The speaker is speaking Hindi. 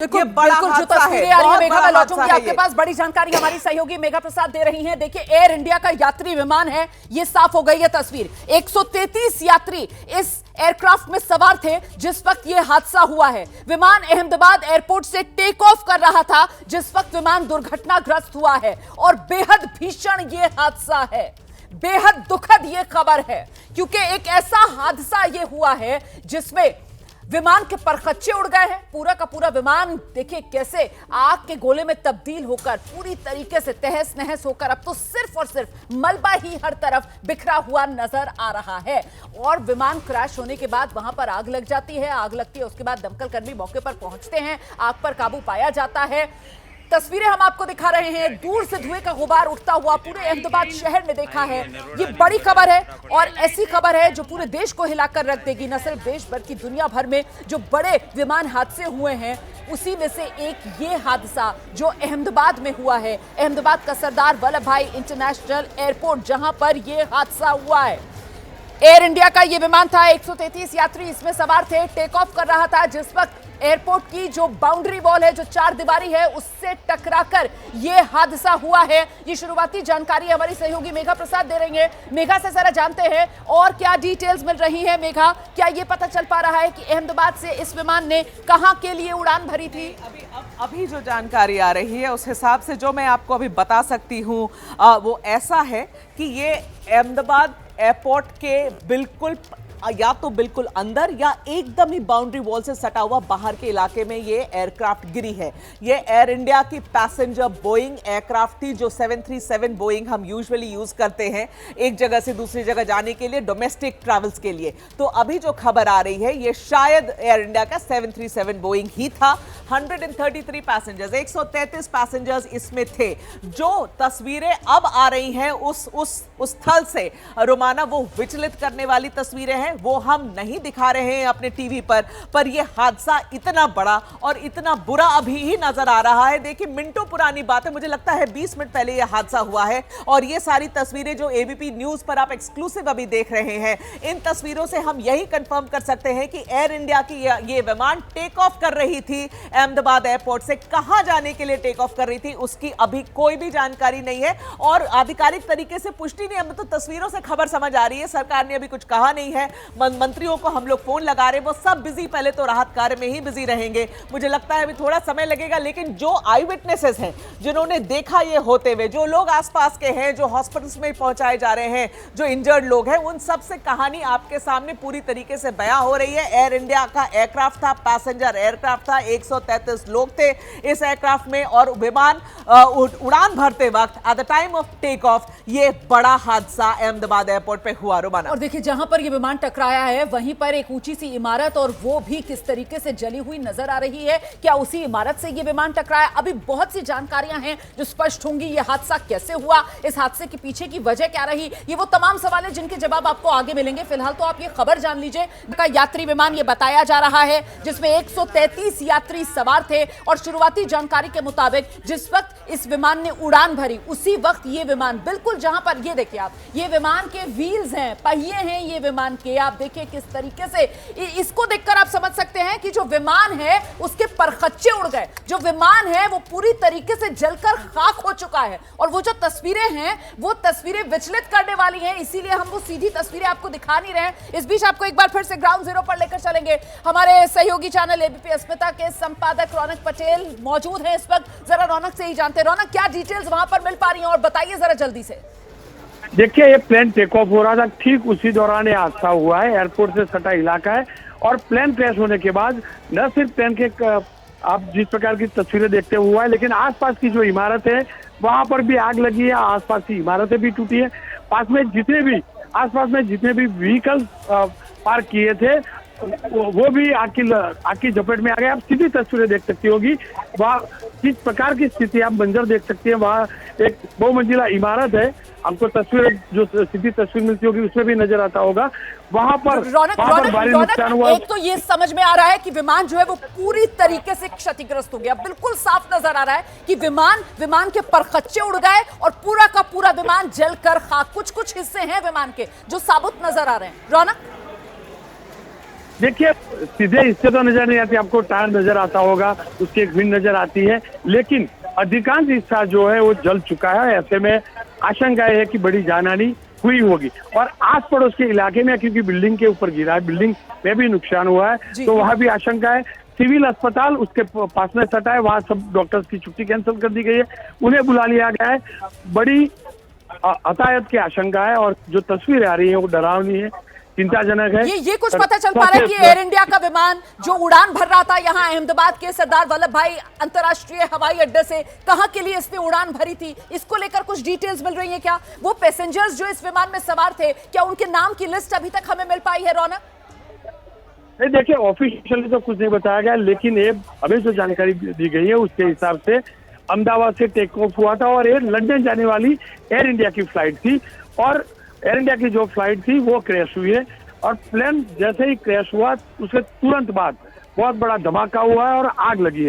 ये बड़ा जो तस्वीरें आ रही है मेघा, मैं लौटूंगी आपके पास। बड़ी जानकारी हमारी सहयोगी मेघा प्रसाद दे रही हैं। देखिए, एयर इंडिया का यात्री विमान है, ये साफ हो गई है तस्वीर। 133 यात्री इस एयरक्राफ्ट में सवार थे जिस वक्त ये हादसा हुआ है। विमान अहमदाबाद एयरपोर्ट से टेक ऑफ कर रहा था जिस वक्त विमान दुर्घटनाग्रस्त हुआ है और बेहद भीषण ये हादसा है, बेहद दुखद ये खबर है, क्योंकि एक ऐसा हादसा ये हुआ है जिसमें विमान के परखच्चे उड़ गए हैं। पूरा का पूरा विमान देखिए कैसे आग के गोले में तब्दील होकर पूरी तरीके से तहस नहस होकर अब तो सिर्फ और सिर्फ मलबा ही हर तरफ बिखरा हुआ नजर आ रहा है। और विमान क्रैश होने के बाद वहां पर आग लग जाती है। आग लगती है, उसके बाद दमकल कर्मी मौके पर पहुंचते हैं, आग पर काबू पाया जाता है। तस्वीरें हम आपको दिखा रहे हैं, दूर से धुएं का गुबार उठता हुआ पूरे अहमदाबाद शहर ने देखा है। ये बड़ी खबर है और ऐसी खबर है जो पूरे देश को हिलाकर रख देगी। न सिर्फ देश बल्कि दुनिया भर में जो बड़े विमान हादसे हुए हैं उसी में से एक ये हादसा जो अहमदाबाद में हुआ है। अहमदाबाद का सरदार वल्लभ भाई इंटरनेशनल एयरपोर्ट जहां पर यह हादसा हुआ है। एयर इंडिया का यह विमान था, 133 यात्री इसमें सवार थे, टेक ऑफ कर रहा था जिस वक्त एयरपोर्ट की जो बाउंड्री वॉल है, जो चार दीवारी है, उससे टकराकर यह हादसा हुआ है। ये शुरुआती जानकारी हमारी सहयोगी मेघा प्रसाद दे रही है। मेघा से जरा जानते हैं और क्या डिटेल्स मिल रही है। मेघा, क्या यह पता चल पा रहा है कि अहमदाबाद से इस विमान ने कहां के लिए उड़ान भरी थी? अभी जो जानकारी आ रही है उस हिसाब से जो मैं आपको अभी बता सकती हूँ वो ऐसा है कि ये अहमदाबाद एयरपोर्ट के बिल्कुल या तो बिल्कुल अंदर या एकदम ही बाउंड्री वॉल से सटा हुआ बाहर के इलाके में ये एयरक्राफ्ट गिरी है। ये एयर इंडिया की पैसेंजर बोइंग एयरक्राफ्ट थी जो 737 बोइंग हम यूजुअली यूज करते हैं एक जगह से दूसरी जगह जाने के लिए, डोमेस्टिक ट्रैवल्स के लिए। तो अभी जो खबर आ रही है ये शायद एयर इंडिया का 737 बोइंग ही था। 133 पैसेंजर्स, 133 पैसेंजर्स इसमें थे। जो तस्वीरें अब आ रही हैं उस स्थल से रोमाना, वो विचलित करने वाली तस्वीरें हैं, वो हम नहीं दिखा रहे हैं अपने टीवी पर यह हादसा इतना बड़ा और इतना बुरा अभी ही नजर आ रहा है। देखिए, मिनटों पुरानी बात है, मुझे लगता है 20 मिनट पहले यह हादसा हुआ है और ये सारी तस्वीरें जो एबीपी न्यूज पर आप एक्सक्लूसिव अभी देख रहे हैं, इन तस्वीरों से हम यही कंफर्म कर सकते हैं कि एयर इंडिया की ये विमान टेक ऑफ कर रही थी अहमदाबाद एयरपोर्ट से। कहां जाने के लिए टेक ऑफ कर रही थी उसकी अभी कोई भी जानकारी नहीं है और आधिकारिक तरीके से पुष्टि नहीं। हमें तो तस्वीरों से खबर समझ आ रही है, सरकार ने अभी कुछ कहा नहीं है। मंत्रियों को हम लोग फोन लगा रहे हैं, वो सब बिजी, पहले तो राहत कार्य में ही बिजी रहेंगे। मुझे लगता है अभी थोड़ा समय लगेगा, लेकिन जो आई विटनेसेस हैं, जिन्होंने देखा ये होते हुए, जो लोग आसपास के हैं, जो हॉस्पिटल्स में पहुंचाए जा रहे हैं, जो इंजर्ड लोग हैं, उन सब से कहानी आपके सामने पूरी तरीके से बयां हो रही है। एयर इंडिया का एयरक्राफ्ट था, पैसेंजर एयरक्राफ्ट था, 133 लोग थे इस एयरक्राफ्ट में और विमान उड़ान भरते वक्त at the time of take off ये बड़ा हादसा अहमदाबाद एयरपोर्ट पे हुआ। रोमाना, और देखिए, जहां पर ये विमान टकराया है वहीं पर एक ऊंची सी इमारत और वो भी किस तरीके से जली हुई नजर आ रही है। क्या उसी इमारत से ये विमान टकराया? अभी बहुत सी जानकारियां हैं जो स्पष्ट होंगी। ये हादसा कैसे हुआ, इस हादसे के पीछे की वजह क्या रही, ये वो तमाम सवाल है जिनके जवाब आपको आगे मिलेंगे। फिलहाल तो आप ये खबर जान लीजिए का यात्री विमान ये बताया जा रहा है जिसमें 133 यात्री सवार थे और शुरुआती जानकारी के मुताबिक जिस वक्त इस विमान ने उड़ान भरी उसी वक्त ये विमान बिल्कुल जहां पर, ये देखिए आप, ये विमान के व्हील्स हैं, पहिए हैं ये विमान के, आप देखिए किस तरीके से, इसको देखकर आप समझ सकते हैं कि जो विमान है उसके परखच्चे उड़ गए। जो विमान है वो पूरी तरीके से जलकर खाक हो चुका है और वो जो तस्वीरें हैं वो तस्वीरें विचलित करने वाली हैं, इसीलिए हम वो सीधी तस्वीरें आपको दिखा नहीं रहे। इस बीच आपको एक बार फिर से ग्राउंड जीरो पर लेकर चलेंगे। हमारे सहयोगी चैनल एबीपी अस्मिता के संपादक रौनक पटेल मौजूद हैं इस वक्त। जरा रौनक से ही जानते हैं, रौनक क्या डिटेल्स वहां पर मिल पा रही हैं और बताइए जरा जल्दी से। देखिए, ये प्लेन टेक ऑफ हो रहा था, ठीक उसी दौरान ये हादसा हुआ है। एयरपोर्ट से सटा इलाका है और प्लेन क्रैश होने के बाद न सिर्फ प्लेन के आप जिस प्रकार की तस्वीरें देखते हुआ है, लेकिन आसपास की जो इमारत है वहां पर भी आग लगी है, आसपास की इमारतें भी टूटी है। आसपास में जितने भी व्हीकल्स पार्क किए थे वो भी आग की झपेट में आ गए। आप सीधी तस्वीरें देख सकती होगी, वहाँ किस प्रकार की स्थिति आप मंजर देख सकती है। वहाँ एक बहुमंजिला इमारत है, हमको तस्वीर जो सीधी तस्वीर मिलती होगी उसमें भी नजर आता होगा। वहाँ पर भारी नुकसान हुआ। एक तो ये समझ में आ रहा है कि विमान जो है वो पूरी तरीके से क्षतिग्रस्त हो गया। बिल्कुल साफ नजर आ रहा है कि विमान के परखच्चे उड़ गए और पूरा का पूरा विमान जलकर खाक। कुछ हिस्से हैं विमान के जो साबुत नजर आ रहे हैं। रौनक, देखिए सीधे इससे तो नजर नहीं आती, आपको टायर नजर आता होगा, उसकी एक विंड नजर आती है, लेकिन अधिकांश हिस्सा जो है वो जल चुका है। ऐसे में आशंका है कि बड़ी जानहानि हुई होगी। और आस पड़ोस के इलाके में, क्योंकि बिल्डिंग के ऊपर गिरा है, बिल्डिंग में भी नुकसान हुआ है, तो वहां भी आशंका है। सिविल अस्पताल उसके पास में सटा है, वहां सब डॉक्टर्स की छुट्टी कैंसिल कर दी गई है, उन्हें बुला लिया गया है। बड़ी हताहत की आशंका है और जो तस्वीरें आ रही है वो डरावनी है, चिंताजनक है। ये कुछ पता चल पा रहा है कि एयर इंडिया का विमान जो उड़ान भर रहा था यहाँ अहमदाबाद के सरदार वल्लभ भाई अंतर्राष्ट्रीय हवाई अड्डे से, कहां के लिए इसने उड़ान भरी थी, इसको लेकर कुछ डिटेल्स मिल रही है क्या? वो पैसेंजर्स जो इस विमान में सवार थे, क्या उनके नाम की लिस्ट अभी तक हमें मिल पाई है रौनक? नहीं, देखिए ऑफिशियली तो कुछ नहीं बताया गया, लेकिन ये अभी जो जानकारी दी गई है उसके हिसाब से अहमदाबाद से टेक ऑफ हुआ था और ये लंदन जाने वाली एयर इंडिया की फ्लाइट थी। और एयर इंडिया की जो फ्लाइट थी वो क्रैश हुई है और प्लेन जैसे ही क्रैश हुआ उसके तुरंत बाद बहुत बड़ा धमाका हुआ है और आग लगी है।